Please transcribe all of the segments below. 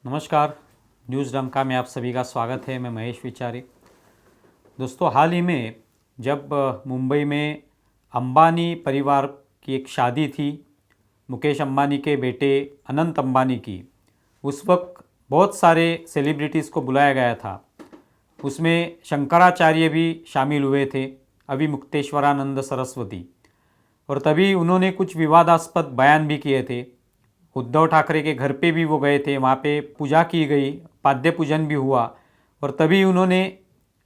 नमस्कार। न्यूज़ डंका में आप सभी का स्वागत है। मैं महेश विचारे। दोस्तों, हाल ही में जब मुंबई में अंबानी परिवार की एक शादी थी, मुकेश अंबानी के बेटे अनंत अंबानी की, उस वक्त बहुत सारे सेलिब्रिटीज़ को बुलाया गया था। उसमें शंकराचार्य भी शामिल हुए थे, अभी मुक्तेश्वरानंद सरस्वती, और तभी उन्होंने कुछ विवादास्पद बयान भी किए थे। उद्धव ठाकरे के घर पे भी वो गए थे, वहाँ पे पूजा की गई, पाद्य पूजन भी हुआ, और तभी उन्होंने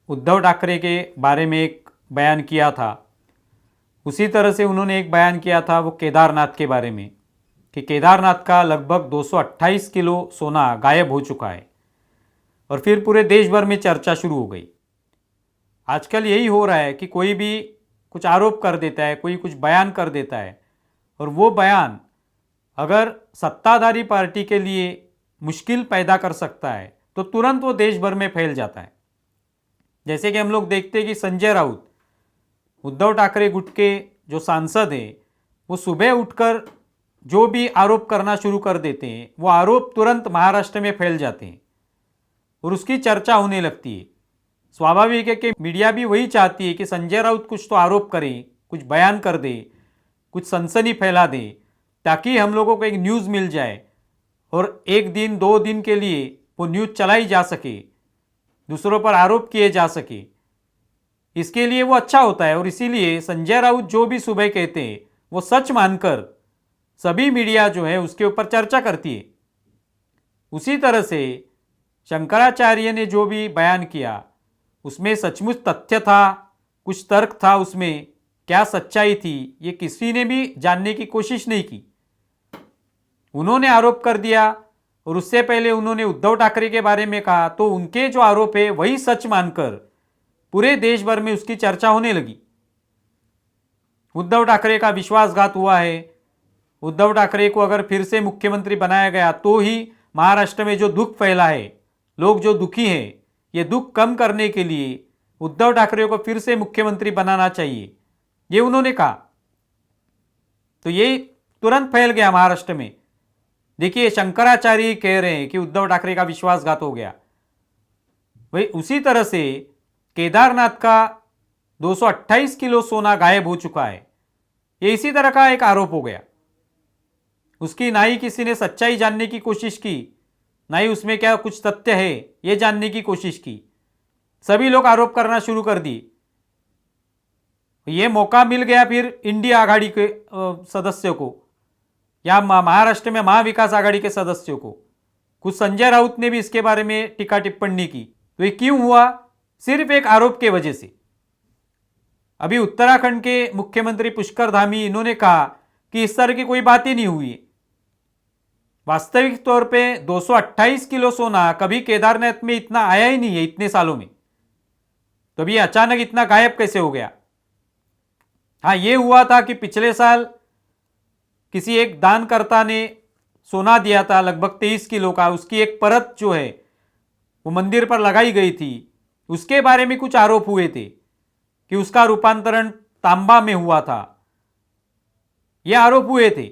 उद्धव ठाकरे के बारे में एक बयान किया था। उसी तरह से उन्होंने एक बयान किया था वो केदारनाथ के बारे में, कि केदारनाथ का लगभग 228 किलो सोना गायब हो चुका है। और फिर पूरे देश भर में चर्चा शुरू हो गई। आजकल यही हो रहा है कि कोई भी कुछ आरोप कर देता है, कोई कुछ बयान कर देता है, और वो बयान अगर सत्ताधारी पार्टी के लिए मुश्किल पैदा कर सकता है तो तुरंत वो देश भर में फैल जाता है। जैसे कि हम लोग देखते हैं कि संजय राउत, उद्धव ठाकरे गुट के जो सांसद हैं, वो सुबह उठकर जो भी आरोप करना शुरू कर देते हैं, वो आरोप तुरंत महाराष्ट्र में फैल जाते हैं और उसकी चर्चा होने लगती है। स्वाभाविक है कि मीडिया भी वही चाहती है कि संजय राउत कुछ तो आरोप करे, कुछ बयान कर दे, कुछ सनसनी फैला दे, ताकि हम लोगों को एक न्यूज़ मिल जाए और एक दिन दो दिन के लिए वो न्यूज़ चलाई जा सके, दूसरों पर आरोप किए जा सके। इसके लिए वो अच्छा होता है, और इसीलिए संजय राउत जो भी सुबह कहते हैं वो सच मानकर सभी मीडिया जो है उसके ऊपर चर्चा करती है। उसी तरह से शंकराचार्य ने जो भी बयान किया उसमें सचमुच तथ्य था, कुछ तर्क था, उसमें क्या सच्चाई थी, ये किसी ने भी जानने की कोशिश नहीं की। उन्होंने आरोप कर दिया, और उससे पहले उन्होंने उद्धव ठाकरे के बारे में कहा, तो उनके जो आरोप है वही सच मानकर पूरे देश भर में उसकी चर्चा होने लगी। उद्धव ठाकरे का विश्वासघात हुआ है, उद्धव ठाकरे को अगर फिर से मुख्यमंत्री बनाया गया तो ही महाराष्ट्र में जो दुख फैला है, लोग जो दुखी हैं, ये दुख कम करने के लिए उद्धव ठाकरे को फिर से मुख्यमंत्री बनाना चाहिए, ये उन्होंने कहा। तो ये तुरंत फैल गया महाराष्ट्र में। देखिए, शंकराचार्य कह रहे हैं कि उद्धव ठाकरे का विश्वासघात हो गया। वही उसी तरह से केदारनाथ का 228 किलो सोना गायब हो चुका है, ये इसी तरह का एक आरोप हो गया। उसकी ना ही किसी ने सच्चाई जानने की कोशिश की, ना ही उसमें क्या कुछ तथ्य है ये जानने की कोशिश की। सभी लोग आरोप करना शुरू कर दिए। ये मौका मिल गया फिर इंडिया आघाड़ी के सदस्यों को, या महाराष्ट्र में महाविकास आघाड़ी के सदस्यों को। कुछ संजय राउत ने भी इसके बारे में टीका टिप्पणी की। तो ये क्यों हुआ? सिर्फ एक आरोप के वजह से। अभी उत्तराखंड के मुख्यमंत्री पुष्कर धामी, इन्होंने कहा कि इस तरह की कोई बात ही नहीं हुई। वास्तविक तौर पे 228 किलो सोना कभी केदारनाथ में इतना आया ही नहीं है इतने सालों में। तो अभी अचानक इतना गायब कैसे हो गया? हाँ, ये हुआ था कि पिछले साल किसी एक दानकर्ता ने सोना दिया था लगभग 23 किलो का, उसकी एक परत जो है वो मंदिर पर लगाई गई थी। उसके बारे में कुछ आरोप हुए थे कि उसका रूपांतरण तांबा में हुआ था, ये आरोप हुए थे।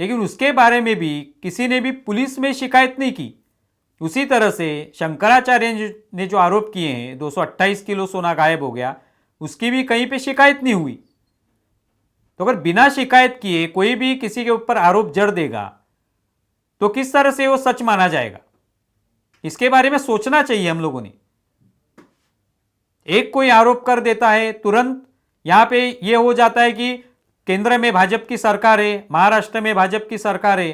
लेकिन उसके बारे में भी किसी ने भी पुलिस में शिकायत नहीं की। उसी तरह से शंकराचार्य ने जो आरोप किए हैं 228 किलो सोना गायब हो गया, उसकी भी कहीं पे शिकायत नहीं हुई। तो अगर बिना शिकायत किए कोई भी किसी के ऊपर आरोप जड़ देगा तो किस तरह से वो सच माना जाएगा? इसके बारे में सोचना चाहिए हम लोगों ने। एक कोई आरोप कर देता है, तुरंत यहां पे ये हो जाता है कि केंद्र में भाजपा की सरकार है, महाराष्ट्र में भाजपा की सरकार है,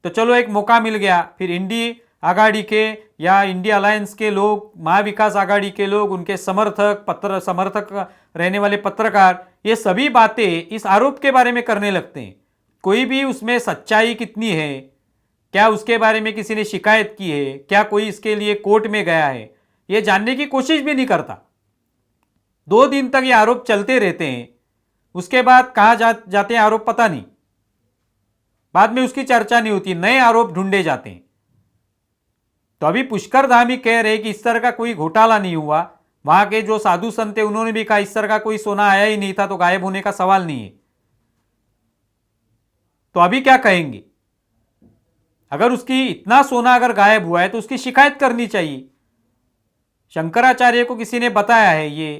तो चलो एक मौका मिल गया। फिर इंडिया आघाड़ी के या इंडिया अलायंस के लोग, महाविकास आघाड़ी के लोग, उनके समर्थक रहने वाले पत्रकार, ये सभी बातें इस आरोप के बारे में करने लगते हैं। कोई भी उसमें सच्चाई कितनी है, क्या उसके बारे में किसी ने शिकायत की है, क्या कोई इसके लिए कोर्ट में गया है, ये जानने की कोशिश भी नहीं करता। 2 दिन तक ये आरोप चलते रहते हैं, उसके बाद कहाँ जाते हैं आरोप पता नहीं, बाद में उसकी चर्चा नहीं होती, नए आरोप ढूंढे जाते हैं। तो अभी पुष्कर धामी कह रहे कि इस तरह का कोई घोटाला नहीं हुआ। वहां के जो साधु संत थे उन्होंने भी कहा इस तरह का कोई सोना आया ही नहीं था, तो गायब होने का सवाल नहीं है। तो अभी क्या कहेंगे? अगर उसकी इतना सोना अगर गायब हुआ है तो उसकी शिकायत करनी चाहिए। शंकराचार्य को किसी ने बताया है ये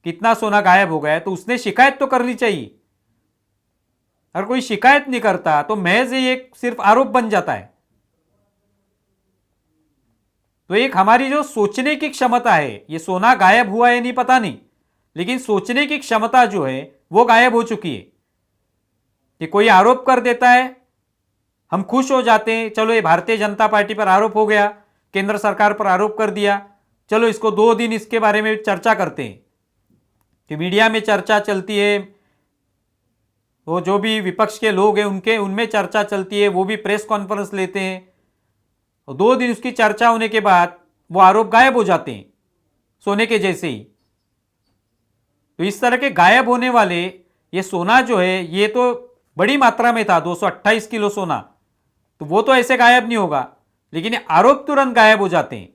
कितना सोना गायब हो गया है, तो उसने शिकायत तो करनी चाहिए। अगर कोई शिकायत नहीं करता तो महज ये सिर्फ आरोप बन जाता है। तो एक हमारी जो सोचने की क्षमता है, ये सोना गायब हुआ है नहीं पता नहीं, लेकिन सोचने की क्षमता जो है वो गायब हो चुकी है। कि कोई आरोप कर देता है, हम खुश हो जाते हैं, चलो ये भारतीय जनता पार्टी पर आरोप हो गया, केंद्र सरकार पर आरोप कर दिया, चलो इसको 2 दिन इसके बारे में चर्चा करते हैं। कि मीडिया में चर्चा चलती है, वो जो भी विपक्ष के लोग हैं उनमें चर्चा चलती है, वो भी प्रेस कॉन्फ्रेंस लेते हैं, और 2 दिन उसकी चर्चा होने के बाद वो आरोप गायब हो जाते हैं सोने के जैसे ही। तो इस तरह के गायब होने वाले ये सोना जो है, ये तो बड़ी मात्रा में था, 228 किलो सोना, तो वो तो ऐसे गायब नहीं होगा, लेकिन आरोप तुरंत गायब हो जाते हैं।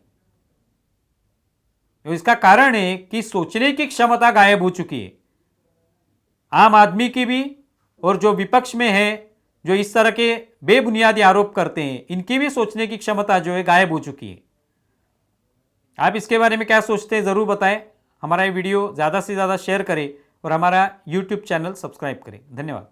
तो इसका कारण है कि सोचने की क्षमता गायब हो चुकी है, आम आदमी की भी, और जो विपक्ष में है, जो इस तरह के बेबुनियादी आरोप करते हैं, इनकी भी सोचने की क्षमता जो है गायब हो चुकी है। आप इसके बारे में क्या सोचते हैं जरूर बताएं। हमारा ये वीडियो ज्यादा से ज्यादा शेयर करें और हमारा YouTube चैनल सब्सक्राइब करें। धन्यवाद।